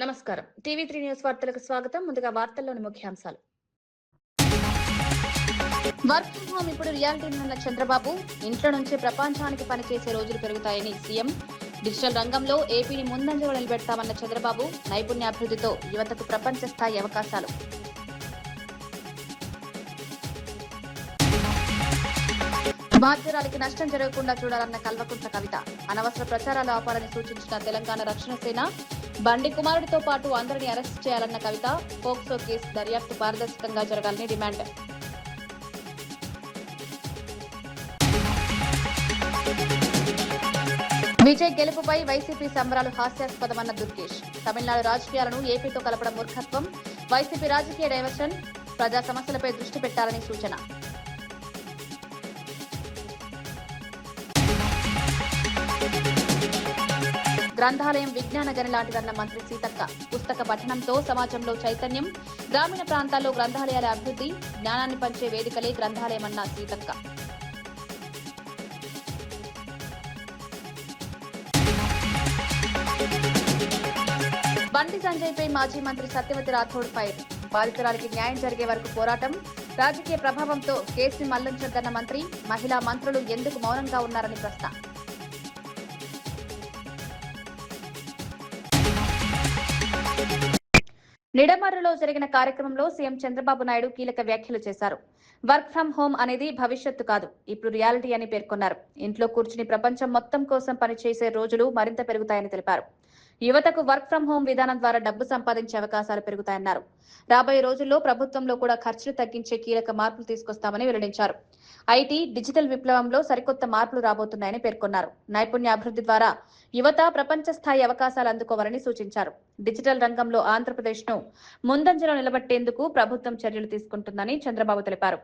నమస్కారం. టీవీ3 న్యూస్ వార్తలకు స్వాగతం. ముందుగా వార్తల్లోని ముఖ్యాంశాలు. వర్క్ ఫ్రం హోమ్ ఇప్పుడు రియాలిటీనన్న చంద్రబాబు. ఇంట్లో నుంచే ప్రపంచానికి పనిచేసే రోజులు పెరుగుతాయని సీఎం. డిజిటల్ రంగంలో ఏపీని ముందంజలో నిలబెడతామన్న చంద్రబాబు. నైపుణ్యాభివృద్ధితో యువతకు ప్రపంచ స్థాయి అవకాశాలు. బాధ్యురాలికి నష్టం జరగకుండా చూడాలన్న కల్వకుంట్ల కవిత. అనవసర ప్రచారాలు ఆపాలని సూచించిన తెలంగాణ రక్షణ సేన. బండి కుమారుడితో పాటు అందరినీ అరెస్ట్ చేయాలన్న కవిత. పోక్సో కేసు దర్యాప్తు పారదర్శకంగా జరగాలని డిమాండ్. విజయ్ గెలుపుపై వైసీపీ సంబరాలు హాస్యాస్పదమన్న దుర్గేష్. తమిళనాడు రాజకీయాలను ఏపీతో కలపడం మూర్ఖత్వం. వైసీపీ రాజకీయ డైవర్షన్. ప్రజా సమస్యలపై దృష్టి పెట్టాలని సూచన. గ్రంథాలయం విజ్ఞాన గని లాంటిదన్న మంత్రి సీతక్క. పుస్తక పఠనంతో సమాజంలో చైతన్యం. గ్రామీణ ప్రాంతాల్లో గ్రంథాలయాల అభివృద్ధి. జ్ఞానాన్ని పంచే వేదికలే గ్రంథాలయమన్న సీతక్క. బండి సంజయ్పై మాజీ మంత్రి సత్యవతి రాథోడ్ ఫైర్. బాధితురాలికి న్యాయం జరిగే వరకు పోరాటం. రాజకీయ ప్రభావంతో కేసుని మళ్లించొద్దన్న మంత్రి. మహిళా మంత్రులు ఎందుకు మౌనంగా ఉన్నారని ప్రశ్న. నిడమర్రులో జరిగిన కార్యక్రమంలో సీఎం చంద్రబాబు నాయుడు కీలక వ్యాఖ్యలు చేశారు. వర్క్ ఫ్రం హోం అనేది భవిష్యత్తు కాదు, ఇప్పుడు రియాలిటీ అని పేర్కొన్నారు. ఇంట్లో కూర్చుని ప్రపంచం మొత్తం కోసం పనిచేసే రోజులు మరింత పెరుగుతాయని తెలిపారు. యువతకు వర్క్ ఫ్రం హోం విధానం ద్వారా డబ్బు సంపాదించే అవకాశాలు పెరుగుతాయన్నారు. రాబోయే రోజుల్లో ప్రభుత్వంలో కూడా ఖర్చులు తగ్గించే కీలక మార్పులు తీసుకొస్తామని వెల్లడించారు. ఐటీ, డిజిటల్ విప్లవంలో సరికొత్త మార్పులు రాబోతున్నాయని పేర్కొన్నారు. నైపుణ్యాభివృద్ధి ద్వారా యువత ప్రపంచ స్థాయి అవకాశాలు అందుకోవాలని సూచించారు. డిజిటల్ రంగంలో ఆంధ్రప్రదేశ్ ను ముందంజలో నిలబెట్టేందుకు ప్రభుత్వం చర్యలు తీసుకుంటుందని చంద్రబాబు తెలిపారు.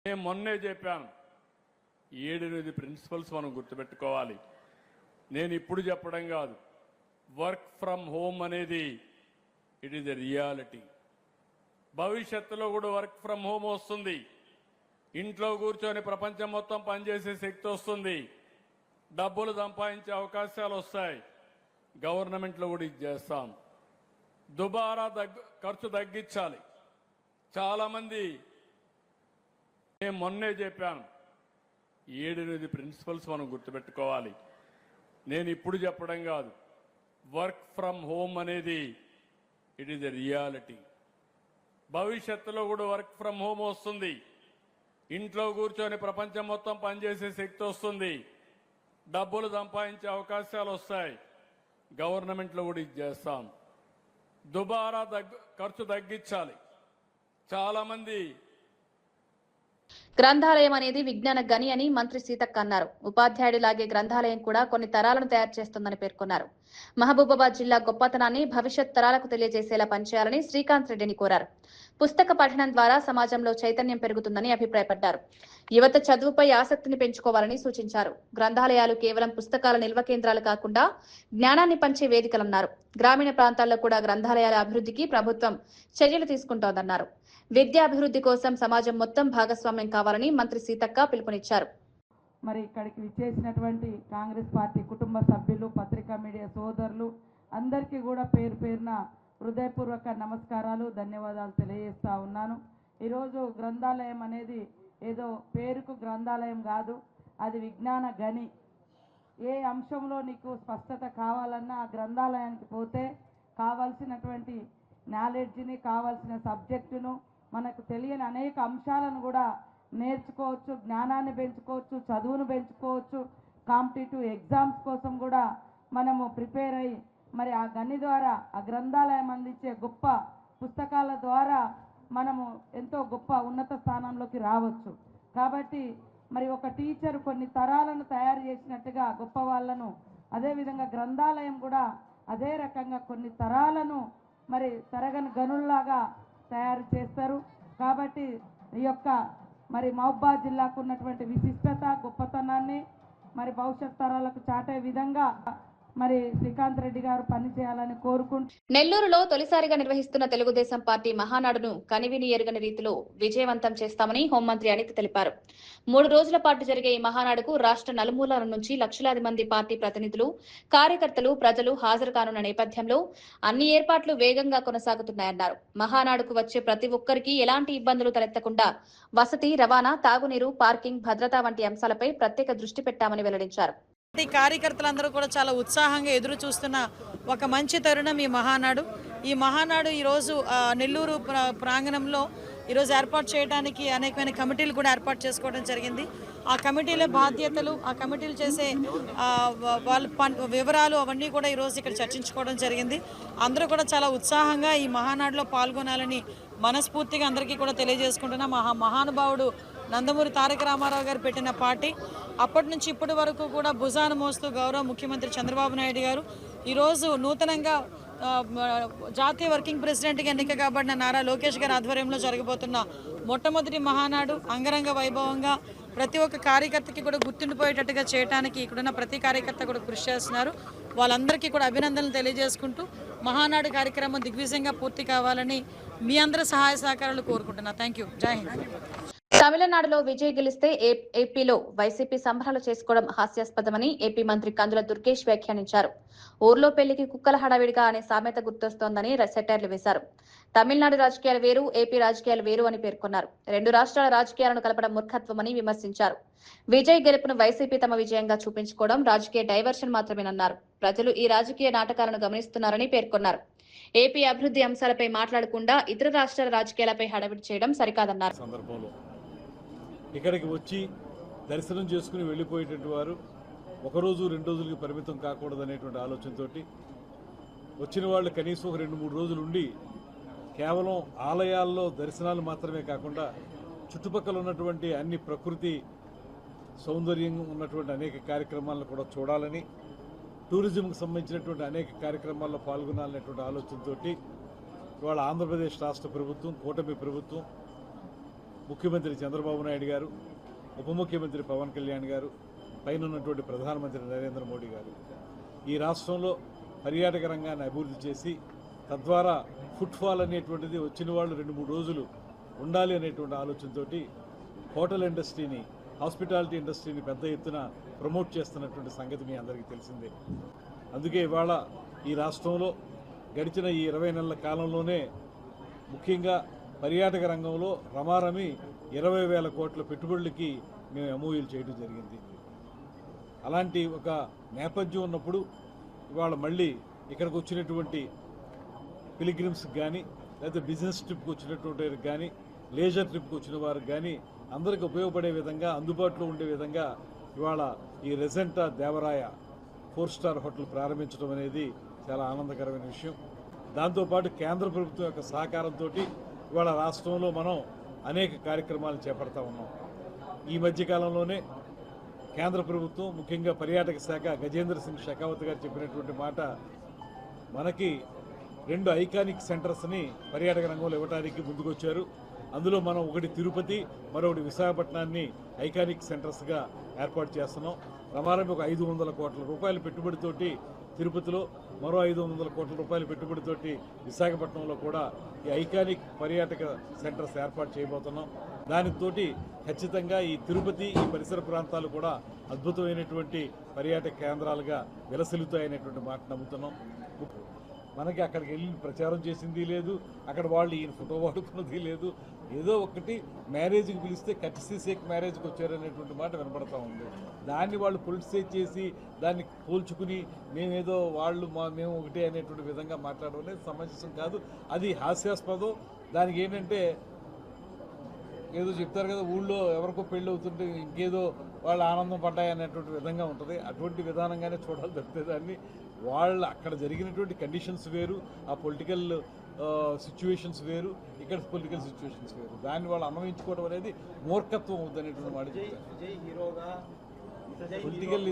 నేను మొన్నే చెప్పాను, 7-8 ప్రిన్సిపల్స్ మనం గుర్తుపెట్టుకోవాలి. నేను ఇప్పుడు చెప్పడం కాదు. వర్క్ ఫ్రమ్ హోమ్ అనేది ఇట్ ఈజ్ ఎ రియాలిటీ. భవిష్యత్తులో కూడా వర్క్ ఫ్రమ్ హోమ్ వస్తుంది. ఇంట్లో కూర్చొని ప్రపంచం మొత్తం పనిచేసే శక్తి వస్తుంది. డబ్బులు సంపాదించే అవకాశాలు వస్తాయి. గవర్నమెంట్లో కూడా ఇది చేస్తాం. దుబారా ఖర్చు తగ్గించాలి. చాలామంది నేను మొన్నే చెప్పాను, 7-8 ప్రిన్సిపల్స్ మనం గుర్తుపెట్టుకోవాలి. నేను ఇప్పుడు చెప్పడం కాదు. వర్క్ ఫ్రమ్ హోమ్ అనేది ఇట్ ఈజ్ ఎ రియాలిటీ. భవిష్యత్తులో కూడా వర్క్ ఫ్రమ్ హోమ్ వస్తుంది. ఇంట్లో కూర్చొని ప్రపంచం మొత్తం పనిచేసే శక్తి వస్తుంది. డబ్బులు సంపాదించే అవకాశాలు వస్తాయి. గవర్నమెంట్లో కూడా ఇది చేస్తాం. దుబారా ఖర్చు తగ్గించాలి. చాలామంది గ్రంథాలయం అనేది విజ్ఞాన గని అని మంత్రి సీతక్క అన్నారు. ఉపాధ్యాయుడిలాగే గ్రంథాలయం కూడా కొన్ని తరాలను తయారు చేస్తుందని పేర్కొన్నారు. మహబూబాబాద్ జిల్లా గొప్పతనాన్ని భవిష్యత్ తరాలకు తెలియజేసేలా పనిచేయాలని శ్రీకాంత్ రెడ్డిని కోరారు. పుస్తక పఠనం ద్వారా సమాజంలో చైతన్యం పెరుగుతుందని అభిప్రాయపడ్డారు. యువత చదువుపై ఆసక్తిని పెంచుకోవాలని సూచించారు. గ్రంథాలయాలు కేవలం పుస్తకాల నిల్వ కేంద్రాలు కాకుండా జ్ఞానాన్ని పంచే వేదికలన్నారు. గ్రామీణ ప్రాంతాల్లో కూడా గ్రంథాలయాల అభివృద్ధికి ప్రభుత్వం చర్యలు తీసుకుంటోందన్నారు. విద్యాభివృద్ధి కోసం సమాజం మొత్తం భాగస్వామ్యం కావాలని మంత్రి సీతక్క పిలుపునిచ్చారు. మరి ఇక్కడికి విచ్చేసినటువంటి కాంగ్రెస్ పార్టీ కుటుంబ సభ్యులు, పత్రికా మీడియా సోదరులు, అందరికీ కూడా పేరు పేరున హృదయపూర్వక నమస్కారాలు, ధన్యవాదాలు తెలియజేస్తూ ఉన్నాను. ఈరోజు గ్రంథాలయం అనేది ఏదో పేరుకు గ్రంథాలయం కాదు, అది విజ్ఞాన గని. ఏ అంశంలో నీకు స్పష్టత కావాలన్నా ఆ గ్రంథాలయానికి పోతే కావాల్సినటువంటి నాలెడ్జ్ని, కావాల్సిన సబ్జెక్టును, మనకు తెలియని అనేక అంశాలను కూడా నేర్చుకోవచ్చు, జ్ఞానాన్ని పెంచుకోవచ్చు, చదువును పెంచుకోవచ్చు. కాంపిటేటివ్ ఎగ్జామ్స్ కోసం కూడా మనము ప్రిపేర్ అయ్యి మరి ఆ గని ద్వారా, ఆ గ్రంథాలయం అందించే గొప్ప పుస్తకాల ద్వారా మనము ఎంతో గొప్ప ఉన్నత స్థానంలోకి రావచ్చు. కాబట్టి మరి ఒక టీచర్ కొన్ని తరాలను తయారు చేసినట్టుగా గొప్ప వాళ్ళను, అదేవిధంగా గ్రంథాలయం కూడా అదే రకంగా కొన్ని తరాలను మరి తరగని గనుల్లాగా తయారు చేస్తారు. కాబట్టి ఈ యొక్క మరి మహబూబాబాద్ జిల్లాకు ఉన్నటువంటి విశిష్టత, గొప్పతనాన్ని మరి భవిష్యత్ తరాలకు చాటే విధంగా మరి శ్రీకాంత్ రెడ్డి గారు పనిచేయాలని కోరుకుంటూ నెల్లూరులో తొలిసారిగా నిర్వహిస్తున్న తెలుగుదేశం పార్టీ మహానాడును కనివిని ఎరుగని రీతిలో విజయవంతం చేస్తామని హోంమంత్రి అనిత తెలిపారు. 3 రోజుల పాటు జరిగే ఈ మహానాడుకు రాష్ట్ర నలుమూలల నుంచి లక్షలాది మంది పార్టీ ప్రతినిధులు, కార్యకర్తలు, ప్రజలు హాజరు కానున్న నేపథ్యంలో అన్ని ఏర్పాట్లు వేగంగా కొనసాగుతున్నాయన్నారు. మహానాడుకు వచ్చే ప్రతి ఒక్కరికి ఎలాంటి ఇబ్బందులు తలెత్తకుండా వసతి, రవాణా, తాగునీరు, పార్కింగ్, భద్రత వంటి అంశాలపై ప్రత్యేక దృష్టి పెట్టామని వెల్లడించారు. కార్యకర్తలందరూ కూడా చాలా ఉత్సాహంగా ఎదురు చూస్తున్న ఒక మంచి తరుణం ఈ మహానాడు. ఈ మహానాడు ఈరోజు నెల్లూరు ప్రాంగణంలో ఈరోజు ఏర్పాటు చేయడానికి అనేకమైన కమిటీలు కూడా ఏర్పాటు చేసుకోవడం జరిగింది. ఆ కమిటీల బాధ్యతలు, ఆ కమిటీలు చేసే వాళ్ళ వివరాలు అవన్నీ కూడా ఈరోజు ఇక్కడ చర్చించుకోవడం జరిగింది. అందరూ కూడా చాలా ఉత్సాహంగా ఈ మహానాడులో పాల్గొనాలని మనస్ఫూర్తిగా అందరికీ కూడా తెలియజేసుకుంటున్నాం. మహానుభావుడు నందమూరి తారక రామారావు గారు పెట్టిన పార్టీ అప్పటి నుంచి ఇప్పటి వరకు కూడా భుజాన మోస్తూ గౌరవ ముఖ్యమంత్రి చంద్రబాబు నాయుడు గారు ఈరోజు నూతనంగా జాతీయ వర్కింగ్ ప్రెసిడెంట్గా ఎన్నిక కాబడిన నారా లోకేష్ గారి ఆధ్వర్యంలో జరగబోతున్న మొట్టమొదటి మహానాడు అంగరంగ వైభవంగా ప్రతి ఒక్క కార్యకర్తకి కూడా గుర్తుండిపోయేటట్టుగా చేయడానికి ఇక్కడున్న ప్రతి కార్యకర్త కూడా కృషి చేస్తున్నారు. వాళ్ళందరికీ కూడా అభినందనలు తెలియజేసుకుంటూ మహానాడు కార్యక్రమం దిగ్విజయంగా పూర్తి కావాలని మీ అందరి సహాయ సహకారాలు కోరుకుంటున్నా. Thank you. జై హింద్. తమిళనాడులో విజయ్ గెలిస్తే ఏపీలో వైసీపీ సంబరాలు చేసుకోవడం హాస్యాస్పదమని ఏపీ మంత్రి కందుల దుర్గేష్ వ్యాఖ్యానించారు. ఊర్లో పెళ్లికి కుక్కల హడావిడిగా అనే సామెత గుర్తొస్తోందని సెటైర్లు వేశారు. తమిళనాడు రాజకీయాలు వేరు, ఏపీ రాజకీయాలు వేరు అని పేర్కొన్నారు. 2 రాష్ట్రాల రాజకీయాలను కలపడం మూర్ఖత్వమని విమర్శించారు. విజయ్ గెలుపును వైసీపీ తమ విజయంగా చూపించుకోవడం రాజకీయ డైవర్షన్ మాత్రమేనన్నారు. ప్రజలు ఈ రాజకీయ నాటకాలను గమనిస్తున్నారని పేర్కొన్నారు. ఏపీ అభివృద్ధి అంశాలపై మాట్లాడకుండా ఇతర రాష్ట్రాల రాజకీయాలపై హడావిడి చేయడం సరికాదన్నారు. ఇక్కడికి వచ్చి దర్శనం చేసుకుని వెళ్ళిపోయేటువంటి వారు 1 రోజు 2 రోజులకి పరిమితం కాకూడదనేటువంటి ఆలోచనతో వచ్చిన వాళ్ళు కనీసం 2-3 రోజులు ఉండి కేవలం ఆలయాల్లో దర్శనాలు మాత్రమే కాకుండా చుట్టుపక్కల ఉన్నటువంటి అన్ని ప్రకృతి సౌందర్యం ఉన్నటువంటి అనేక కార్యక్రమాలను కూడా చూడాలని, టూరిజంకి సంబంధించినటువంటి అనేక కార్యక్రమాల్లో పాల్గొనాలనేటువంటి ఆలోచనతో ఇవాళ ఆంధ్రప్రదేశ్ రాష్ట్ర ప్రభుత్వం, కూటమి ప్రభుత్వం, ముఖ్యమంత్రి చంద్రబాబు నాయుడు గారు, ఉప ముఖ్యమంత్రి పవన్ కళ్యాణ్ గారు, పైన ఉన్నటువంటి ప్రధానమంత్రి నరేంద్ర మోడీ గారు ఈ రాష్ట్రంలో పర్యాటక రంగాన్ని అభివృద్ధి చేసి తద్వారా ఫుట్ఫాల్ అనేటువంటిది వచ్చిన వాళ్ళు 2-3 రోజులు ఉండాలి అనేటువంటి ఆలోచనతో హోటల్ ఇండస్ట్రీని, హాస్పిటాలిటీ ఇండస్ట్రీని పెద్ద ఎత్తున ప్రమోట్ చేస్తున్నటువంటి సంగతి మీ అందరికీ తెలిసిందే. అందుకే ఇవాళ ఈ రాష్ట్రంలో గడిచిన ఈ 20 నెలల కాలంలోనే ముఖ్యంగా పర్యాటక రంగంలో రమారమి 20,000 కోట్ల పెట్టుబడులకి మేము ఎంఓయూలు చేయడం జరిగింది. అలాంటి ఒక నేపథ్యం ఉన్నప్పుడు ఇవాళ మళ్ళీ ఇక్కడికి వచ్చినటువంటి పిలిగ్రిమ్స్కి కానీ, లేదా బిజినెస్ ట్రిప్కి వచ్చినటువంటి వారికి కానీ, లేజర్ ట్రిప్కి వచ్చిన వారికి కానీ అందరికీ ఉపయోగపడే విధంగా, అందుబాటులో ఉండే విధంగా ఇవాళ ఈ రెజెంటా దేవరాయ 4-స్టార్ హోటల్ ప్రారంభించడం అనేది చాలా ఆనందకరమైన విషయం. దాంతోపాటు కేంద్ర ప్రభుత్వం యొక్క సహకారంతో ఇవాళ రాష్ట్రంలో మనం అనేక కార్యక్రమాలు చేపడతా ఉన్నాం. ఈ మధ్యకాలంలోనే కేంద్ర ప్రభుత్వం, ముఖ్యంగా పర్యాటక శాఖ గజేంద్ర సింగ్ షెకావత్ గారు చెప్పినటువంటి మాట, మనకి 2 ఐకానిక్ సెంటర్స్ని పర్యాటక రంగంలో ఇవ్వడానికి ముందుకొచ్చారు. అందులో మనం ఒకటి తిరుపతి, మరొకటి విశాఖపట్నాన్ని ఐకానిక్ సెంటర్స్గా ఏర్పాటు చేస్తున్నాం. రమారమి ఒక 500 కోట్ల రూపాయల పెట్టుబడితోటి తిరుపతిలో, మరో 500 కోట్ల రూపాయల పెట్టుబడితోటి విశాఖపట్నంలో కూడా ఈ ఐకానిక్ పర్యాటక సెంటర్స్ ఏర్పాటు చేయబోతున్నాం. దానితోటి ఖచ్చితంగా ఈ తిరుపతి, ఈ పరిసర ప్రాంతాలు కూడా అద్భుతమైనటువంటి పర్యాటక కేంద్రాలుగా విలసిల్లుతాయనేటువంటి మాట నమ్ముతున్నాం. మనకి అక్కడికి వెళ్ళి ప్రచారం చేసింది లేదు, అక్కడ వాళ్ళు ఈయన ఫోటో వాడుకున్నది లేదు. ఏదో ఒకటి మ్యారేజ్కి పిలిస్తే కట్సి సేక్ మ్యారేజ్కి వచ్చారనేటువంటి మాట వినపడతా ఉంది. దాన్ని వాళ్ళు పొలిటిసైజ్ చేసి దాన్ని పోల్చుకుని మేమేదో వాళ్ళు మేము ఒకటే అనేటువంటి విధంగా మాట్లాడడం అనేది సమంజసం కాదు. అది హాస్యాస్పదం. దానికి ఏంటంటే ఏదో చెప్తారు కదా, ఊళ్ళో ఎవరికో పెళ్ళి అవుతుంటే ఇంకేదో వాళ్ళు ఆనందం పడ్డాయి అనేటువంటి విధంగా ఉంటుంది. అటువంటి విధానంగానే చూడాలి తప్పితే దాన్ని వాళ్ళు అక్కడ జరిగినటువంటి కండిషన్స్ వేరు, ఆ పొలిటికల్ సిచ్యువేషన్స్ వేరు, ఇక్కడ పొలిటికల్ సిచ్యువేషన్స్ వేరు. దాన్ని వాళ్ళు అన్వయించుకోవడం అనేది మూర్ఖత్వం అవుద్దనేటువంటి మాట పొలిటికల్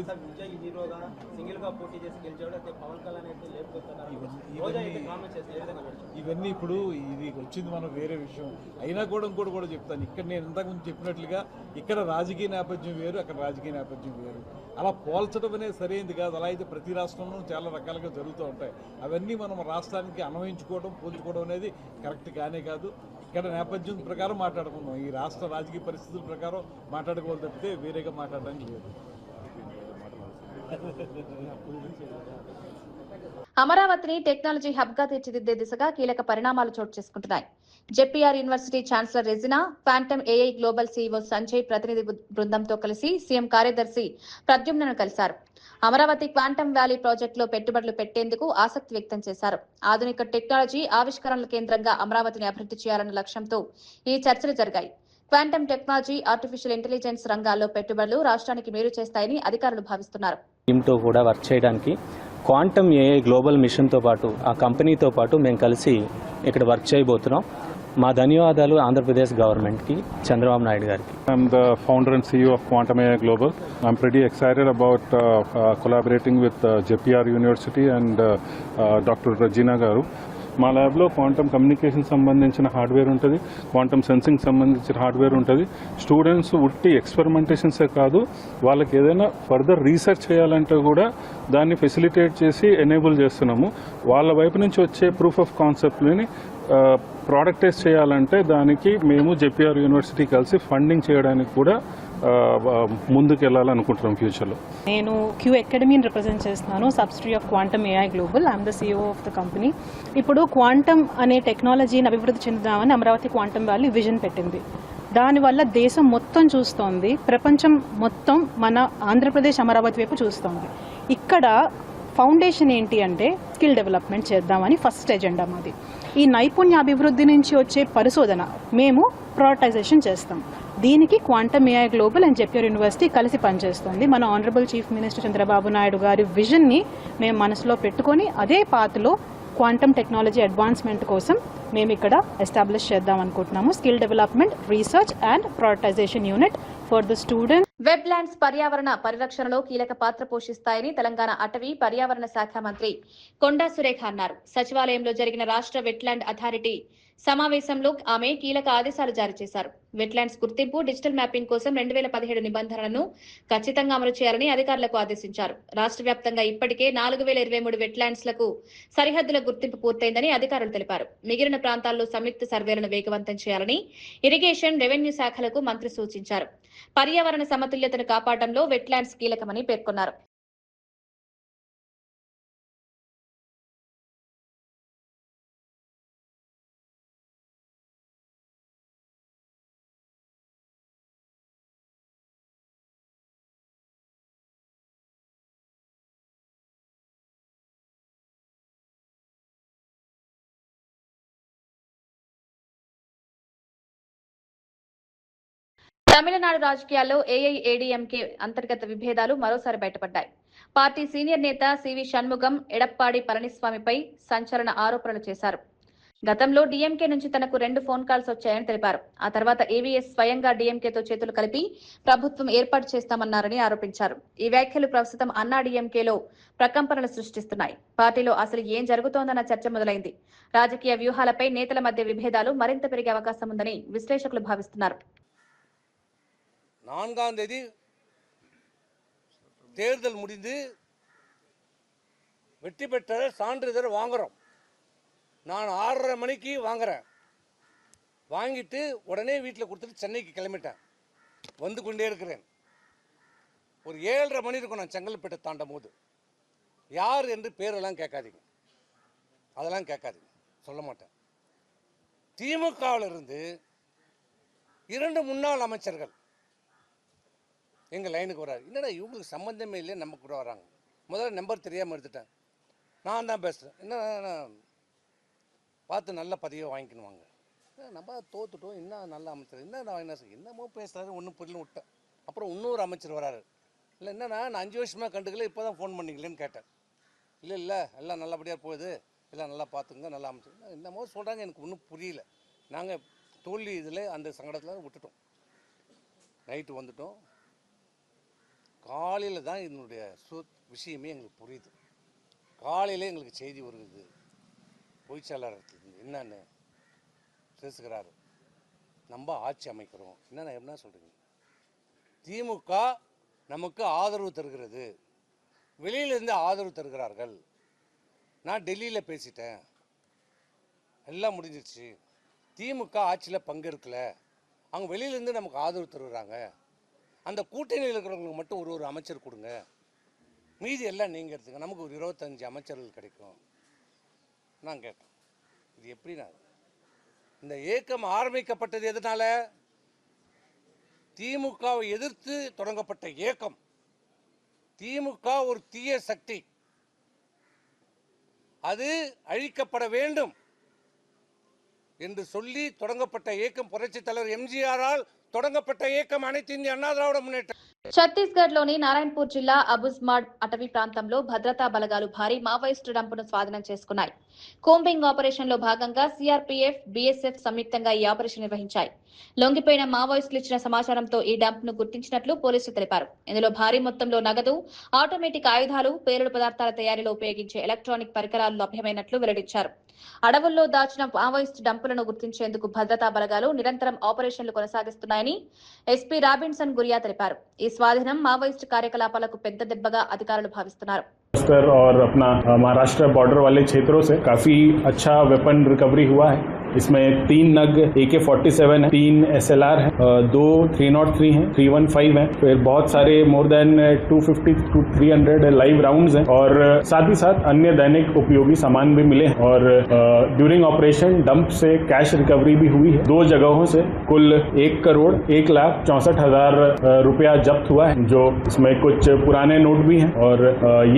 ఇవన్నీ ఇప్పుడు ఇది వచ్చింది మనం వేరే విషయం అయినా కూడా ఇంకోటి కూడా చెప్తాను. ఇక్కడ నేను ఇంతకుముందు చెప్పినట్లుగా ఇక్కడ రాజకీయ నేపథ్యం వేరు, అక్కడ రాజకీయ నేపథ్యం వేరు. అలా పోల్చడం అనేది సరైనది కాదు. అలా అయితే ప్రతి రాష్ట్రంలోనూ చాలా రకాలుగా జరుగుతూ ఉంటాయి. అవన్నీ మనం రాష్ట్రానికి అన్వయించుకోవడం, పోల్చుకోవడం అనేది కరెక్ట్ కానే కాదు. ఇక్కడ నేపథ్యం ప్రకారం మాట్లాడుకున్నాం, ఈ రాష్ట్ర రాజకీయ పరిస్థితుల ప్రకారం మాట్లాడుకోవాలి తప్పితే వేరేగా మాట్లాడడానికి లేదు. అమరావతిని టెక్నాలజీ హబ్ గా తీర్చిదిద్దే దిశగా కీలక పరిణామాలు చోటు చేసుకుంటున్నాయి. JPR university chancellor Regina, phantom AI global CEO Sanjay ప్రతినిధి బృందంతో కలిసి సీఎం కార్యదర్శి ప్రద్యుమ్నను కలిశారు. అమరావతి క్వాంటమ్ వ్యాలీ ప్రాజెక్టులో పెట్టుబడులు పెట్టేందుకు ఆసక్తి వ్యక్తం చేశారు. ఆధునిక టెక్నాలజీ ఆవిష్కరణల కేంద్రంగా అమరావతిని అభివృద్ధి చేయాలన్న లక్ష్యంతో ఈ చర్చలు జరిగాయి. క్వాంటమ్ టెక్నాలజీ, ఆర్టిఫిషియల్ ఇంటెలిజెన్స్ రంగాల్లో పెట్టుబడులు రాష్ట్రానికి మేలు చేస్తాయని అధికారులు భావిస్తున్నారు. టీంతో కూడా వర్క్ చేయడానికి క్వాంటమ్ ఏఐ గ్లోబల్ మిషన్తో పాటు ఆ కంపెనీతో పాటు మేము కలిసి ఇక్కడ వర్క్ చేయబోతున్నాం. మా ధన్యవాదాలు ఆంధ్రప్రదేశ్ గవర్నమెంట్కి, చంద్రబాబు నాయుడు గారికి. I'm the founder and CEO of Quantum AI Global. I'm pretty excited about collaborating with JPR University and Dr. Regina Garu. మా ల్యాబ్లో క్వాంటమ్ కమ్యూనికేషన్ సంబంధించిన హార్డ్వేర్ ఉంటుంది, క్వాంటమ్ సెన్సింగ్ సంబంధించిన హార్డ్వేర్ ఉంటుంది. స్టూడెంట్స్ ఉట్టి ఎక్స్పెరిమెంటేషన్సే కాదు, వాళ్ళకి ఏదైనా ఫర్దర్ రీసెర్చ్ చేయాలంటే కూడా దాన్ని ఫెసిలిటేట్ చేసి ఎనేబుల్ చేస్తున్నాము. వాళ్ళ వైపు నుంచి వచ్చే ప్రూఫ్ ఆఫ్ కాన్సెప్ట్ని ప్రోడక్టైజ్ చేయాలంటే దానికి మేము జెపిఆర్ యూనివర్సిటీ కలిసి ఫండింగ్ చేయడానికి కూడా ముందుకు వెళ్ళాలనుకుంటున్నాం ఫ్యూచర్లో. నేను క్యూ అకాడమీని రిప్రజెంట్ చేస్తున్నాను, subsidiary of quantum AI global. I'm the CEO of the company. ఇప్పుడు క్వాంటమ్ అనే టెక్నాలజీని అభివృద్ధి చెందుదామని అమరావతి క్వాంటమ్ వ్యాలీ విజన్ పెట్టింది. దానివల్ల దేశం మొత్తం చూస్తోంది, ప్రపంచం మొత్తం మన ఆంధ్రప్రదేశ్ అమరావతి వైపు చూస్తోంది. ఇక్కడ ఫౌండేషన్ ఏంటి అంటే స్కిల్ డెవలప్మెంట్ చేద్దామని ఫస్ట్ ఎజెండా మాది. ఈ నైపుణ్య అభివృద్ధి నుంచి వచ్చే పరిశోధన మేము ప్రయారిటైజేషన్ చేస్తాం. దీనికి quantum AI global and JPR university కలిసి పనిచేస్తుంది. మన honourable chief minister Chandrababu Naidu గారి విజన్ని మేము మనసులో పెట్టుకొని అదే పాత్లో క్వాంటమ్ టెక్నాలజీ అడ్వాన్స్మెంట్ కోసం మేము ఇక్కడ ఎస్టాబ్లిష్ చేద్దాం అనుకుంటున్నాము. Skill development, research and prioritisation unit for the student. Web lands పర్యావరణ పరిరక్షణలో కీలక పాత్ర పోషిస్తాయని తెలంగాణ అటవీ పర్యావరణ శాఖ మంత్రి కొండా సురేఖ అన్నారు. సచివాలయంలో జరిగిన రాష్ట్ర వెట్లాండ్ అథారిటీ సమావేశంలో ఆమె కీలక ఆదేశాలు జారీ చేశారు. వెట్లాండ్స్ గుర్తింపు, డిజిటల్ మ్యాపింగ్ కోసం 2017 నిబంధనలను ఖచ్చితంగా అమలు చేయాలని అధికారులకు ఆదేశించారు. రాష్ట్ర వ్యాప్తంగా ఇప్పటికే 4023 వెట్లాండ్స్ లకు సరిహద్దుల గుర్తింపు పూర్తయిందని అధికారులు తెలిపారు. మిగిలిన ప్రాంతాల్లో సంయుక్త సర్వేలను వేగవంతం చేయాలని ఇరిగేషన్, రెవెన్యూ శాఖలకు మంత్రి సూచించారు. పర్యావరణ సమతుల్యతను కాపాడడంలో వెట్లాండ్స్ కీలకమని పేర్కొన్నారు. తమిళనాడు రాజకీయాల్లో ఏఐఏడీఎంకే అంతర్గత విభేదాలు మరోసారి బయటపడ్డాయి. పార్టీ సీనియర్ నేత సివి షణ్ముగం ఎడప్పాడి పళనిస్వామిపై సంచలన ఆరోపణలు చేశారు. గతంలో డీఎంకే నుంచి తనకు 2 ఫోన్ కాల్స్ వచ్చాయని తెలిపారు. ఆ తర్వాత ఏవీఎస్ స్వయంగా డీఎంకేతో చేతులు కలిపి ప్రభుత్వం ఏర్పాటు చేస్తామన్నారని ఆరోపించారు. ఈ వ్యాఖ్యలు ప్రస్తుతం అన్నా డీఎంకేలో ప్రకంపనలు సృష్టిస్తున్నాయి. పార్టీలో అసలు ఏం జరుగుతోందన్న చర్చ మొదలైంది. రాజకీయ వ్యూహాలపై నేతల మధ్య విభేదాలు మరింత పెరిగే అవకాశం ఉందని విశ్లేషకులు భావిస్తున్నారు. 4ஆம் தேதி தேர்தல் முடிந்து வெற்றி பெற்ற சான்றிதழ் வாங்குறோம். நான் 6:30 மணிக்கு வாங்குறேன். வாங்கிட்டு உடனே வீட்டில் கொடுத்துட்டு சென்னைக்கு கிளம்பிட்டேன். வந்து கொண்டே இருக்கிறேன். ஒரு 7:30 மணி இருக்கும் நான் செங்கல்பேட்டை தாண்டும் போது. யார் என்று பேரெல்லாம் கேட்காதீங்க. அதெல்லாம் கேட்காது, சொல்ல மாட்டேன். திமுகவில் இருந்து 2 முன்னாள் அமைச்சர்கள் எங்கள் லைனுக்கு வராரு. என்னடா இவங்களுக்கு சம்மந்தமே இல்லை, நம்ம கூட வராங்க. முதல்ல நம்பர் தெரியாமல் எடுத்துட்டேன். நான் தான் பேசுகிறேன். என்ன பார்த்து நல்ல பதவியை வாங்கிக்கணுவாங்க. நம்ம தோத்துட்டோம், என்ன நல்ல அமைச்சர், என்னமோ பேசுகிறாரு, ஒன்றும் புரியல விட்டேன். அப்புறம் இன்னொரு அமைச்சர் வராரு. இல்லை என்னன்னா நான் 5 வருஷமாக கண்டுக்கல, இப்போ தான் ஃபோன் பண்ணிங்களேன்னு கேட்டேன். இல்லை எல்லாம் நல்லபடியாக போகுது, எல்லாம் நல்லா பார்த்துங்க, நல்லா அமைச்சர் என்னமோ சொல்கிறாங்க, எனக்கு ஒன்றும் புரியல. நாங்கள் தோல்வி இதில் அந்த சங்கடத்தில் விட்டுட்டோம். நைட்டு வந்துட்டோம். காலையில் தான் இதனுடைய விஷயமே எங்களுக்கு புரியுது. காலையில் எங்களுக்கு செய்தி வருது, பொய்ச்சாளர்லேருந்து என்னன்னு பேசுகிறாரு, நம்ம ஆட்சி அமைக்கிறோம். என்ன சொல்கிறீங்க? திமுக நமக்கு ஆதரவு தருகிறது, வெளியிலிருந்து ஆதரவு தருகிறார்கள். நான் டெல்லியில் பேசிட்டேன், எல்லாம் முடிஞ்சிருச்சு. திமுக ஆட்சியில் பங்கெடுக்கல, அவங்க வெளியிலேருந்து நமக்கு ஆதரவு தருகிறாங்க. அந்த கூட்டணியில் இருக்கிறவங்களுக்கு மட்டும் ஒரு அமைச்சர் கொடுங்க, மீதி எல்லாம் நீங்கள் எடுத்துங்க, நமக்கு ஒரு 25 அமைச்சர்கள் கிடைக்கும். நான் கேட்டேன், இது எப்படின்னா, இந்த இயக்கம் ஆரம்பிக்கப்பட்டது எதனால? திமுகவை எதிர்த்து தொடங்கப்பட்ட இயக்கம். திமுக ஒரு தீய சக்தி, அது அழிக்கப்பட வேண்டும் என்று சொல்லி தொடங்கப்பட்ட இயக்கம். புரட்சித் தலைவர் எம்ஜிஆரால் தொடங்கப்பட்ட இயக்கம் அனைத்து இந்திய அண்ணா திராவிட முன்னேற்ற. ఛత్తీస్గఢ్లోని నారాయణపూర్ జిల్లా అబుజ్మాడ్ అటవీ ప్రాంతంలో భద్రతా బలగాలు భారీ మావోయిస్టు డంపును స్వాధీనం చేసుకున్నాయి. కోంబింగ్ ఆపరేషన్ లో భాగంగా సిఆర్పీఎఫ్, బీఎస్ఎఫ్ సంయుక్తంగా ఈ ఆపరేషన్ నిర్వహించాయి. లొంగిపోయిన మావోయిస్టులు ఇచ్చిన సమాచారంతో ఈ డంప్ ను గుర్తించినట్లు పోలీసులు తెలిపారు. ఇందులో భారీ మొత్తంలో నగదు, ఆటోమేటిక్ ఆయుధాలు, పేలుడు పదార్థాల తయారీలో ఉపయోగించే ఎలక్ట్రానిక్ పరికరాలు లభ్యమైనట్లు వెల్లడించారు. అడవుల్లో దాచిన మావోయిస్టు డంపులను గుర్తించేందుకు భద్రతా బలగాలు నిరంతరం ఆపరేషన్లు కొనసాగిస్తున్నాయని ఎస్పీ రాబిన్సన్ గురియా తెలిపారు. ఈ స్వాధీనం మావోయిస్టు కార్యకలాపాలకు పెద్ద దెబ్బగా అధికారులు భావిస్తున్నారు. और अपना महाराष्ट्र बॉर्डर वाले क्षेत्रों से काफ़ी अच्छा वेपन रिकवरी हुआ है। इसमें 3 नग AK-47 है, 3 SLR है, 2 303 हैं, 315 हैं, फिर बहुत सारे more than 250 to 300 live rounds हैं और साथ ही साथ अन्य दैनिक उपयोगी सामान भी मिले हैं। और ड्यूरिंग ऑपरेशन डंप से कैश रिकवरी भी हुई है। 2 जगहों से कुल 1,64,64,000 रुपया जब्त हुआ है, जो इसमें कुछ पुराने नोट भी हैं। और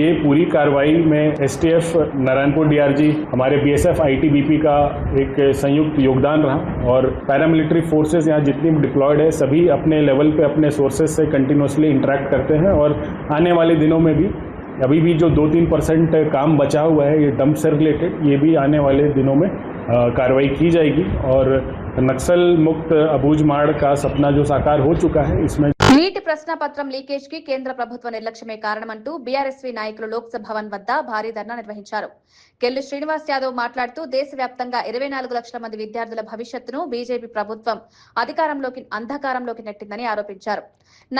ये पूरी कार्रवाई में STF, नारायणपुर DRG, हमारे BSF ITBP का एक संयुक्त योगदान रहा और पैरामिलिट्री फोर्सेस यहाँ जितनी भी डिप्लॉयड है सभी अपने लेवल पे अपने सोर्सेज से कंटिन्यूसली इंटरेक्ट करते हैं। और आने वाले दिनों में भी अभी भी जो 2-3% काम बचा हुआ है ये डंप से रिलेटेड, ये भी आने वाले दिनों में कार्रवाई की जाएगी और नक्सल मुक्त अबूझमाड़ का सपना जो साकार हो चुका है इसमें నీటి ప్రశ్నపత్రం లీకేజ్ కి కేంద్ర ప్రభుత్వ నిర్లక్ష్యమే కారణమంటూ బీఆర్ఎస్వీ నాయకులు లోక్సభ భవన్ వద్ద భారీ ధర్నా నిర్వహించారు. కెల్లు శ్రీనివాస్ యాదవ్ మాట్లాడుతూ దేశవ్యాప్తంగా 24 లక్షల మంది విద్యార్థుల భవిష్యత్తును బీజేపీ ప్రభుత్వం అంధకారంలోకి నెట్టిందని ఆరోపించారు.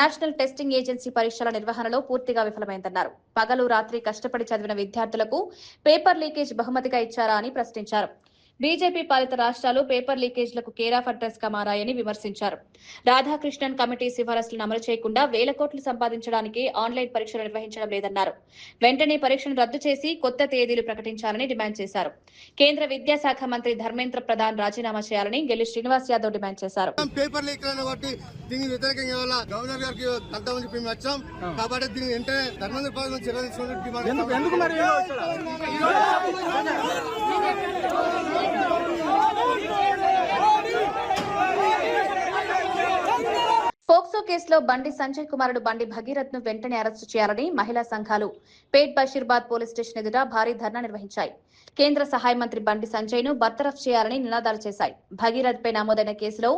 నేషనల్ టెస్టింగ్ ఏజెన్సీ పరీక్షల నిర్వహణలో పూర్తిగా విఫలమైందన్నారు. పగలు రాత్రి కష్టపడి చదివిన విద్యార్థులకు పేపర్ లీకేజ్ బహుమతిగా ఇచ్చారా అని ప్రశ్నించారు. బీజేపీ పాలిత రాష్ట్రాలు పేపర్ లీకేజ్లకు కేర్ ఆఫ్ అడ్రస్ గా మారాయని విమర్శించారు. రాధాకృష్ణన్ కమిటీ సిఫారసులను అమలు చేయకుండా 1,000 కోట్లు సంపాదించడానికి ఆన్లైన్ పరీక్షలు నిర్వహించడం లేదన్నారు. వెంటనే పరీక్షను రద్దు చేసి కొత్త తేదీలు ప్రకటించాలని డిమాండ్ చేశారు. కేంద్ర విద్యాశాఖ మంత్రి ధర్మేంద్ర ప్రధాన్ రాజీనామా చేయాలని గెల్లు శ్రీనివాస్ యాదవ్ డిమాండ్ చేశారు. పేపర్ లీక్ కాబట్టి దీనికి వ్యతిరేకంగా గవర్నర్ గారికి కలుద్దామని చెప్పి వచ్చాం. కాబట్టి దీన్ని వెంటనే ధర్మేంద్ర ప్రధాన్ చర్యలు తీసుకుని డిమాండ్. పోక్సో కేసులో బండి సంజయ్ కుమారుడు బండి భగీరథ్ ను వెంటనే అరెస్టు చేయాలని మహిళా సంఘాలు పేట్ బషీర్బాద్ పోలీస్ స్టేషన్ ఎదుట భారీ ధర్నా నిర్వహించాయి. కేంద్ర సహాయ మంత్రి బండి సంజయ్ ను బర్తరఫ్ చేయాలని నినాదాలు చేశాయి. భగీరథ్ పై నమోదైన కేసులో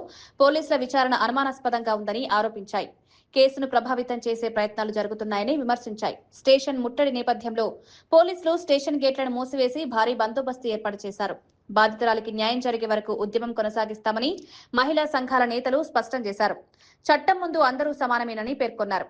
పోలీసుల విచారణ అనుమానాస్పదంగా ఉందని ఆరోపించాయి. కేసును ప్రభావితం చేసే ప్రయత్నాలు జరుగుతున్నాయని విమర్శించాయి. స్టేషన్ ముట్టడి నేపథ్యంలో పోలీసులు స్టేషన్ గేట్లను మూసివేసి భారీ బందోబస్తు ఏర్పాటు చేశారు. బాధితురాలికి న్యాయం జరిగే వరకు ఉద్యమం కొనసాగిస్తామని మహిళా సంఘాల నేతలు స్పష్టం చేశారు. చట్టం ముందు అందరూ సమానమేనని పేర్కొన్నారు.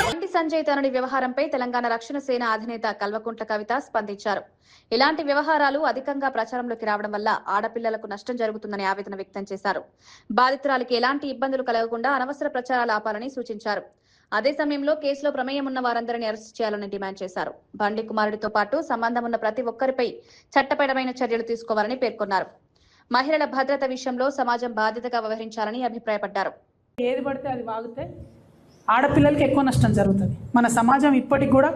బండి సంజయ్ తనని వ్యవహారంపై తెలంగాణ రక్షణ సేన అధినేత కల్వకుంట్ల కవిత స్పందించారు. ఇలాంటి వ్యవహారాలు అధికంగా ప్రచారంలోకి రావడం వల్ల ఆడపిల్లలకు నష్టం జరుగుతుందని ఆవేదన వ్యక్తం చేశారు. బాధితురాలికి ఎలాంటి ఇబ్బందులు కలగకుండా అనవసర ప్రచారాలు ఆపాలని సూచించారు. అదే సమయంలో కేసులో ప్రమేయం ఉన్న వారందరినీ అరెస్ట్ చేయాలని డిమాండ్ చేశారు. బండి కుమారుడితో పాటు సంబంధం ఉన్న ప్రతి ఒక్కరిపై చట్టపరమైన చర్యలు తీసుకోవాలని పేర్కొన్నారు. మహిళల భద్రత విషయంలో సమాజం బాధ్యతగా వ్యవహరించాలని అభిప్రాయపడ్డారు. ఏది పడితే అది వాగితే ఆడపిల్లలకి ఎక్కువ నష్టం జరుగుతుంది. మన సమాజం ఇప్పటికి కూడా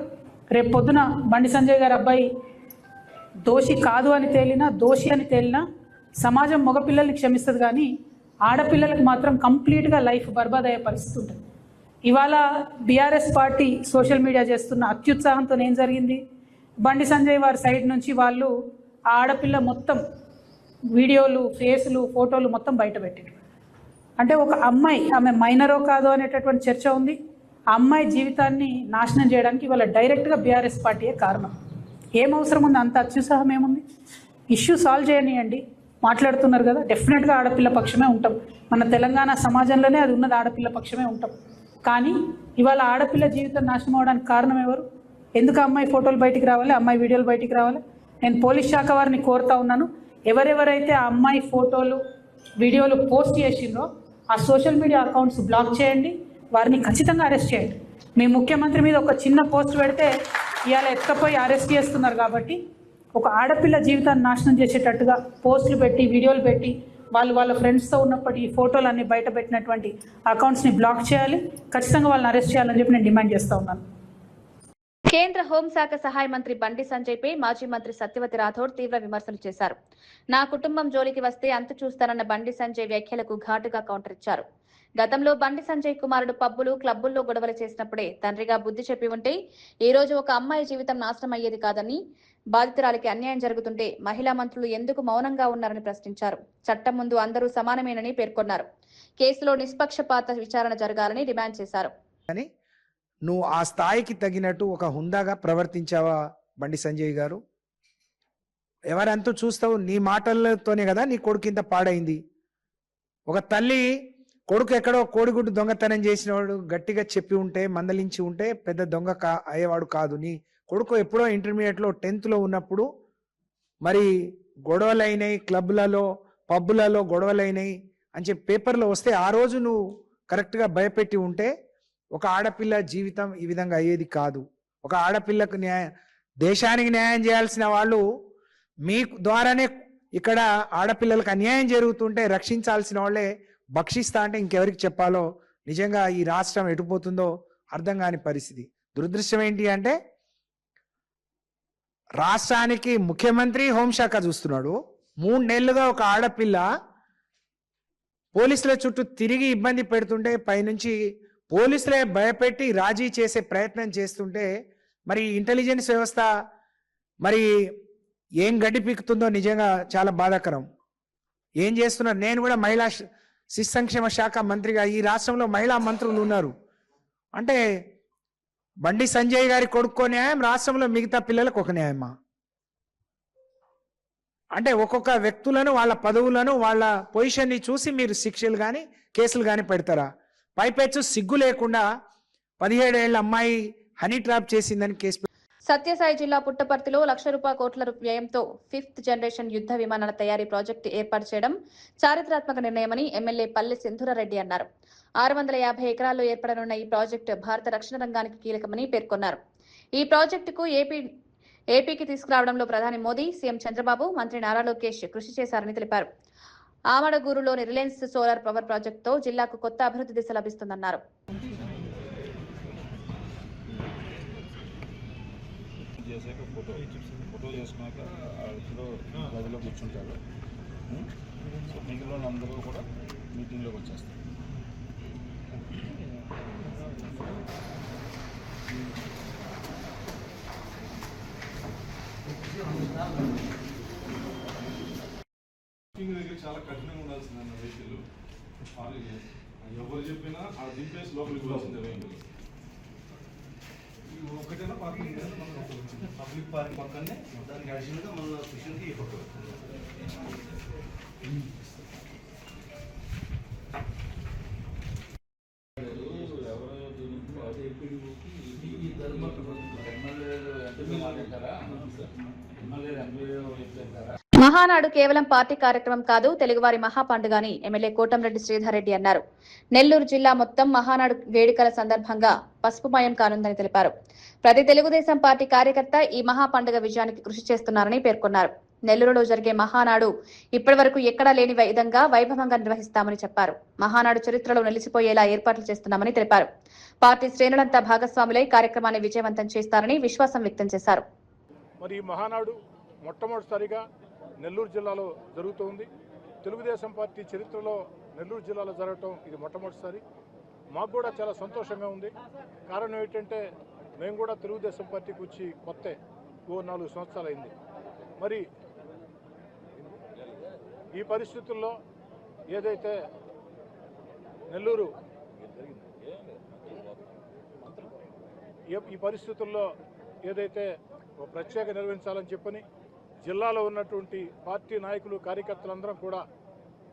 రేపు పొద్దున బండి సంజయ్ గారి అబ్బాయి దోషి కాదు అని తేలినా, దోషి అని తేలినా సమాజం మగపిల్లల్ని క్షమిస్తుంది, కానీ ఆడపిల్లలకు మాత్రం కంప్లీట్గా లైఫ్ బర్బాద్ అయ్యే పరిస్థితి ఉంటుంది. ఇవాళ బీఆర్ఎస్ పార్టీ సోషల్ మీడియా చేస్తున్న అత్యుత్సాహంతో ఏం జరిగింది, బండి సంజయ్ వారి సైడ్ నుంచి వాళ్ళు ఆ ఆడపిల్ల మొత్తం వీడియోలు, ఫేసులు, ఫోటోలు మొత్తం బయట పెట్టారు. అంటే ఒక అమ్మాయి, ఆమె మైనరో కాదో అనేటటువంటి చర్చ ఉంది. ఆ అమ్మాయి జీవితాన్ని నాశనం చేయడానికి ఇవాళ డైరెక్ట్గా బీఆర్ఎస్ పార్టీయే కారణం. ఏం అవసరం ఉంది, అంత అత్యుత్సాహం ఏముంది? ఇష్యూ సాల్వ్ చేయనియండి. మాట్లాడుతున్నారు కదా, డెఫినెట్గా ఆడపిల్ల పక్షమే ఉంటాం. మన తెలంగాణ సమాజంలోనే అది ఉన్నది, ఆడపిల్ల పక్షమే ఉంటాం. కానీ ఇవాళ ఆడపిల్ల జీవితం నాశనం అవడానికి కారణం ఎవరు? ఎందుకు అమ్మాయి ఫోటోలు బయటికి రావాలి, అమ్మాయి వీడియోలు బయటికి రావాలి? నేను పోలీస్ శాఖ వారిని కోరుతా ఉన్నాను, ఎవరెవరైతే ఆ అమ్మాయి ఫోటోలు, వీడియోలు పోస్ట్ చేసిండ్రో ఆ సోషల్ మీడియా అకౌంట్స్ బ్లాక్ చేయండి, వారిని ఖచ్చితంగా అరెస్ట్ చేయండి. మీ ముఖ్యమంత్రి మీద ఒక చిన్న పోస్ట్ పెడితే ఇవాళ ఎత్తుకపోయి అరెస్ట్ చేస్తున్నారు. కాబట్టి ఒక ఆడపిల్ల జీవితాన్ని నాశనం చేసేటట్టుగా పోస్టులు పెట్టి, వీడియోలు పెట్టి, వాళ్ళ ఫ్రెండ్స్తో ఉన్నప్పటి ఈ ఫోటోలు అన్ని బయట పెట్టినటువంటి అకౌంట్స్ని బ్లాక్ చేయాలి, ఖచ్చితంగా వాళ్ళని అరెస్ట్ చేయాలని చెప్పి నేను డిమాండ్ చేస్తూ ఉన్నాను. కేంద్ర హోంశాఖ సహాయ మంత్రి బండి సంజయ్ పై మాజీ మంత్రి సత్యవతి రాథోడ్ తీవ్ర విమర్శలు చేశారు. నా కుటుంబం జోలికి వస్తే అంతు చూస్తానన్న బండి సంజయ్ వ్యాఖ్యలకు ఘాటుగా కౌంటర్ ఇచ్చారు. గతంలో బండి సంజయ్ కుమారుడు పబ్బులు, క్లబ్బుల్లో గొడవలు చేసినప్పుడే తండ్రిగా బుద్ధి చెప్పి ఉంటే ఈ రోజు ఒక అమ్మాయి జీవితం నాశనం అయ్యేది కాదని, బాధితురాలికి అన్యాయం జరుగుతుంటే మహిళా మంత్రులు ఎందుకు మౌనంగా ఉన్నారని ప్రశ్నించారు. చట్టం ముందు అందరూ సమానమేనని పేర్కొన్నారు. కేసులో నిష్పక్షపాత విచారణ జరగాలని డిమాండ్ చేశారు. నువ్వు ఆ స్థాయికి తగినట్టు ఒక హుందాగా ప్రవర్తించావా బండి సంజయ్ గారు? ఎవరంతా చూస్తావు, నీ మాటలతోనే కదా నీ కొడుకు ఇంత పాడైంది. ఒక తల్లి కొడుకు ఎక్కడో కోడిగుడ్డు దొంగతనం చేసినవాడు గట్టిగా చెప్పి ఉంటే, మందలించి ఉంటే పెద్ద దొంగ అయ్యేవాడు కాదు. నీ కొడుకు ఎప్పుడో ఇంటర్మీడియట్లో 10th ఉన్నప్పుడు మరి గొడవలైనాయి, క్లబ్లలో పబ్బులలో గొడవలైనాయి అని చెప్పి పేపర్లో వస్తే ఆ రోజు నువ్వు కరెక్ట్గా భయపెట్టి ఉంటే ఒక ఆడపిల్ల జీవితం ఈ విధంగా అయ్యేది కాదు. ఒక ఆడపిల్లకు దేశానికి న్యాయం చేయాల్సిన వాళ్ళు మీ ద్వారానే ఇక్కడ ఆడపిల్లలకు అన్యాయం జరుగుతుంటే రక్షించాల్సిన వాళ్ళే భక్షిస్తా అంటే ఇంకెవరికి చెప్పాలో నిజంగా ఈ రాష్ట్రం ఎటుపోతుందో అర్థం కాని పరిస్థితి. దురదృష్టం ఏంటి అంటే రాష్ట్రానికి ముఖ్యమంత్రి హోంశాఖ చూస్తున్నాడు. 3 నెలలుగా ఒక ఆడపిల్ల పోలీసుల చుట్టూ తిరిగి ఇబ్బంది పెడుతుంటే పైనుంచి పోలీసులే భయపెట్టి రాజీ చేసే ప్రయత్నం చేస్తుంటే మరి ఇంటెలిజెన్స్ వ్యవస్థ మరి ఏం గడ్డి పీకుతుందో నిజంగా చాలా బాధాకరం. ఏం చేస్తున్నారు? నేను కూడా మహిళా శిశు సంక్షేమ శాఖ మంత్రిగా ఈ రాష్ట్రంలో మహిళా మంత్రులు ఉన్నారు. అంటే బండి సంజయ్ గారి కొడుకో న్యాయం, రాష్ట్రంలో మిగతా పిల్లలకు ఒక న్యాయమా? అంటే ఒక్కొక్క వ్యక్తులను, వాళ్ళ పదవులను, వాళ్ళ పొజిషన్ని చూసి మీరు శిక్షలు కానీ కేసులు కానీ పెడతారా? పైపెచ్చు సిగ్గు లేకుండా 17 ఏళ్ల అమ్మాయి హనీ ట్రాప్ చేసిందని కేసు. సత్యసాయి జిల్లా పుట్టపర్తిలో ₹1,00,000 వ్యయంతో 5th జనరేషన్ యుద్ధ విమానాల తయారీ ప్రాజెక్టు ఏర్పాటు చేయడం చారిత్రాత్మక నిర్ణయమని ఎమ్మెల్యే పల్లె సింధూరారెడ్డి అన్నారు. 650 ఎకరాల్లో ఏర్పడనున్న ఈ ప్రాజెక్టు భారత రక్షణ రంగానికి కీలకమని పేర్కొన్నారు. ఈ ప్రాజెక్టుకు ఏపీకి తీసుకురావడంలో ప్రధాని మోదీ, సీఎం చంద్రబాబు, మంత్రి నారా లోకేష్ కృషి చేశారని తెలిపారు. ఆమడగూరులోని రిలయన్స్ సోలార్ పవర్ ప్రాజెక్టుతో జిల్లాకు కొత్త అభివృద్ధి దిశ లభిస్తుందన్నారు. ఫోటో చేసుకున్నాక గదిలో కూర్చుంటారు. సో మిగిలిన అందరూ కూడా మీటింగ్లోకి వచ్చేస్తారు. చాలా కఠినంగా ఉండాల్సింది అన్న వెహికల్ ఎవరు చెప్పినా ఆ దింపేసి లోపలికి పోవాల్సిందే వెహికల్. ఒకటేనా పార్కింగ్ పబ్లిక్ పార్క్ పక్కనే దానికి అడిషనల్గా మన స్టేషన్కి మహానాడు కేవలం పార్టీ కార్యక్రమం కాదు, తెలుగువారి మహాపండుగ అని ఎమ్మెల్యే కోటంరెడ్డి శ్రీధర్ రెడ్డి అన్నారు. నెల్లూరు జిల్లా మొత్తం మహానాడు వేడుకల సందర్భంగా పసుపుమయం కానుందని తెలిపారు. ప్రతి తెలుగుదేశం పార్టీ కార్యకర్త ఈ మహాపండుగ విజయానికి కృషి చేస్తున్నారని పేర్కొన్నారు. నెల్లూరులో జరిగే మహానాడు ఇప్పటివరకు ఎక్కడా లేని విధంగా వైభవంగా నిర్వహిస్తామని చెప్పారు. మహానాడు చరిత్రలో నిలిచిపోయేలా ఏర్పాట్లు చేస్తున్నామని తెలిపారు. పార్టీ శ్రేణులంతా భాగస్వాములై కార్యక్రమాన్ని విజయవంతం చేస్తారని విశ్వాసం వ్యక్తం చేశారు. మరి ఈ మహానాడు మొట్టమొదటిసారిగా నెల్లూరు జిల్లాలో జరుగుతోంది. తెలుగుదేశం పార్టీ చరిత్రలో నెల్లూరు జిల్లాలో జరగటం ఇది మొట్టమొదటిసారి. మాకు కూడా చాలా సంతోషంగా ఉంది. కారణం ఏంటంటే మేము కూడా తెలుగుదేశం పార్టీకి వచ్చి కొత్త 4 సంవత్సరాలు అయింది. మరి ఈ పరిస్థితుల్లో ఏదైతే నెల్లూరు ఈ పరిస్థితుల్లో ఏదైతే ప్రత్యేక నిర్వహించాలని చెప్పని జిల్లాలో ఉన్నటువంటి పార్టీ నాయకులు, కార్యకర్తలందరం కూడా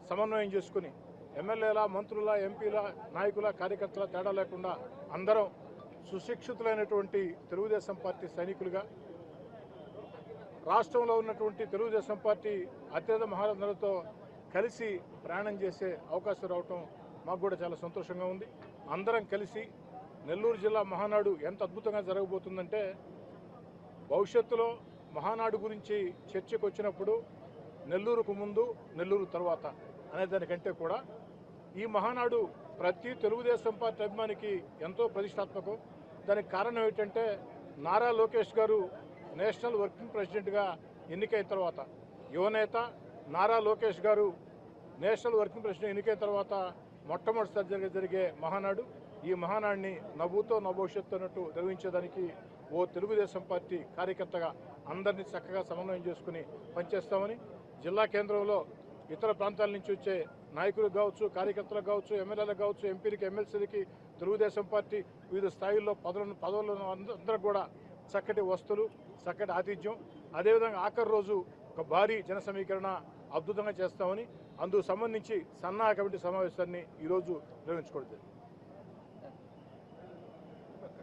సమన్వయం చేసుకుని ఎమ్మెల్యేల, మంత్రుల, ఎంపీల, నాయకుల, కార్యకర్తల తేడా లేకుండా అందరం సుశిక్షితులైనటువంటి తెలుగుదేశం పార్టీ సైనికులుగా రాష్ట్రంలో ఉన్నటువంటి తెలుగుదేశం పార్టీ అత్యధిక మహారథులతో కలిసి ప్రయాణం చేసే అవకాశం రావటం మాకు కూడా చాలా సంతోషంగా ఉంది. అందరం కలిసి నెల్లూరు జిల్లా మహానాడు ఎంత అద్భుతంగా జరగబోతుందంటే, భవిష్యత్తులో మహానాడు గురించి చర్చకు వచ్చినప్పుడు నెల్లూరుకు ముందు, నెల్లూరు తర్వాత అనే దానికంటే కూడా ఈ మహానాడు ప్రతి తెలుగుదేశం పార్టీ అభిమానికి ఎంతో ప్రతిష్టాత్మకం. దానికి కారణం ఏంటంటే, నారా లోకేష్ గారు నేషనల్ వర్కింగ్ ప్రెసిడెంట్గా ఎన్నికైన తర్వాత, యువనేత నారా లోకేష్ గారు నేషనల్ వర్కింగ్ ప్రెసిడెంట్ ఎన్నికైన తర్వాత మొట్టమొదటిసారి జరిగే మహానాడు. ఈ మహానాడిని నవ్వుతో నభవిష్యత్తు అన్నట్టు నిర్వహించేదానికి ఓ తెలుగుదేశం పార్టీ కార్యకర్తగా అందరినీ చక్కగా సమన్వయం చేసుకుని పనిచేస్తామని, జిల్లా కేంద్రంలో ఇతర ప్రాంతాల నుంచి వచ్చే నాయకులకు కావచ్చు, కార్యకర్తలకు కావచ్చు, ఎమ్మెల్యేలకు కావచ్చు, ఎంపీలకి, ఎమ్మెల్సీలకి తెలుగుదేశం పార్టీ వివిధ స్థాయిల్లో పదవులను అందరూ కూడా చక్కటి వస్తువులు, చక్కటి ఆతిథ్యం, అదేవిధంగా ఆఖరి రోజు ఒక భారీ జన సమీకరణ అద్భుతంగా చేస్తామని, అందుకు సంబంధించి సన్నాహ కమిటీ సమావేశాన్ని ఈరోజు నిర్వహించుకోవడం.